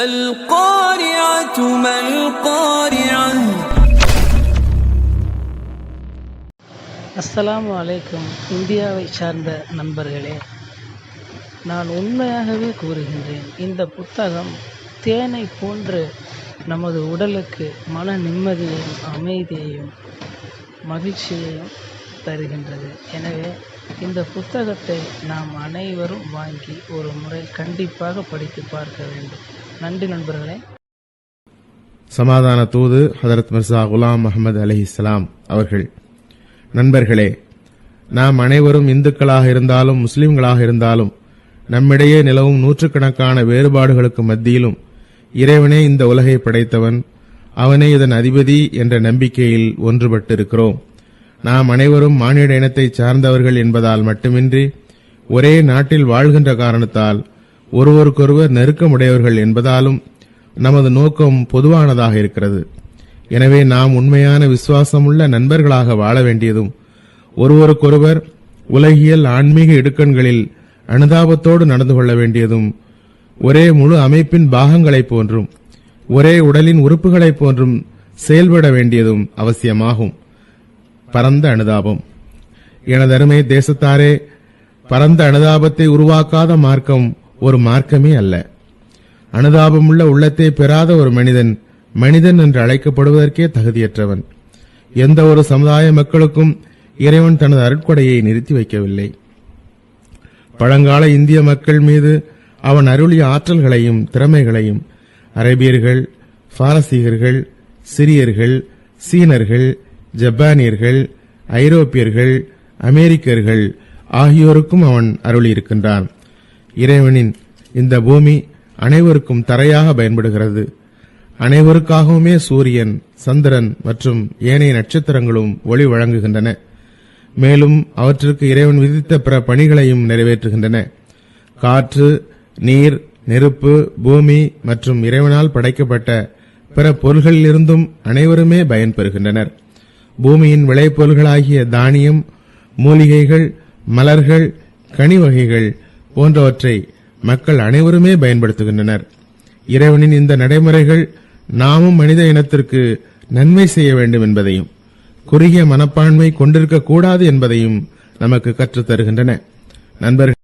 القارعة ما القارعة. அஸ்ஸலாமு அலைக்கும். இந்தியாவை சார்ந்த நண்பர்களே, நான் உண்மையாகவே கூறுகின்றேன், இந்த புத்தகம் தேனை போன்று நமது உடலுக்கு மன நிம்மதியையும் அமைதியையும் மகிழ்ச்சியையும் தருகின்றது. எனவே இந்த புத்தகத்தை நாம் அனைவரும் வாங்கி ஒரு முறை கண்டிப்பாக படித்து பார்க்க வேண்டும். நன்றி நண்பர்களே. சமாதான தூது ஹதரத் மிர்சா குலாம் அஹமது அலைஹிஸ்ஸலாம் அவர்கள். நண்பர்களே, நாம் அனைவரும் இந்துக்களாக இருந்தாலும் முஸ்லிம்களாக இருந்தாலும் நம்மிடையே நிலவும் நூற்றுக்கணக்கான வேறுபாடுகளுக்கு மத்தியிலும் இறைவனே இந்த உலகை படைத்தவன், அவனே இதன் அதிபதி என்ற நம்பிக்கையில் ஒன்றுபட்டிருக்கிறோம். நாம் அனைவரும் மானிட இனத்தை சார்ந்தவர்கள் என்பதால் மட்டுமின்றி ஒரே நாட்டில் வாழ்கின்ற காரணத்தால் ஒருவருக்கொருவர் நெருக்கமுடையவர்கள் என்பதாலும் நமது நோக்கம் பொதுவானதாக இருக்கிறது. எனவே நாம் உண்மையான விசுவாசமுள்ள நண்பர்களாக வாழ வேண்டியதும் ஒருவருக்கொருவர் உலகியல் ஆன்மீக இடுக்கண்களில் அனுதாபத்தோடு நடந்து கொள்ள வேண்டியதும் ஒரே முழு அமைப்பின் பாகங்களைப் போன்றும் ஒரே உடலின் உறுப்புகளைப் போன்றும் செயல்பட வேண்டியதும் அவசியமாகும். பரந்த அனுதாபம். எனதருமை தேசத்தாரே, பரந்த அனுதாபத்தை உருவாக்காத மார்க்கம் ஒரு மார்க்கமே அல்ல. அனுதாபமுள்ள உள்ளத்தை பெறாத ஒரு மனிதன் மனிதன் என்று அழைக்கப்படுவதற்கே தகுதியற்றவன். எந்த ஒரு சமுதாய மக்களுக்கும் இறைவன் தனது அருட்கொடையை நிறுத்தி வைக்கவில்லை. பழங்கால இந்திய மக்கள் மீது அவன் அருளிய ஆற்றல்களையும் திறமைகளையும் அரேபியர்கள், பாரசீகர்கள், சிரியர்கள், சீனர்கள், ஜப்பானியர்கள், ஐரோப்பியர்கள், அமெரிக்கர்கள் ஆகியோருக்கும் அவன் அருளியிருக்கின்றான். இறைவனின் இந்த பூமி அனைவருக்கும் தரையாக பயன்படுகிறது. அனைவருக்காகவுமே சூரியன், சந்திரன் மற்றும் ஏனைய நட்சத்திரங்களும் ஒளி வழங்குகின்றன. மேலும் அவற்றிற்கு இறைவன் விதித்த பிற பணிகளையும் நிறைவேற்றுகின்றன. காற்று, நீர், நெருப்பு, பூமி மற்றும் இறைவனால் படைக்கப்பட்ட பிற பொருள்களிலிருந்தும் அனைவருமே பயன்பெறுகின்றனர். பூமியின் விளைபொருள்களாகிய தானியம், மூலிகைகள், மலர்கள், கனி வகைகள் போன்றவற்றை மக்கள் அனைவருமே பயன்படுத்துகின்றனர். இறைவனின் இந்த நடைமுறைகள் நாமும் மனித இனத்திற்கு நன்மை செய்ய வேண்டும் என்பதையும் குறுகிய மனப்பான்மை கொண்டிருக்க கூடாது என்பதையும் நமக்கு கற்றுத் தருகின்றன. நண்பர்கள்,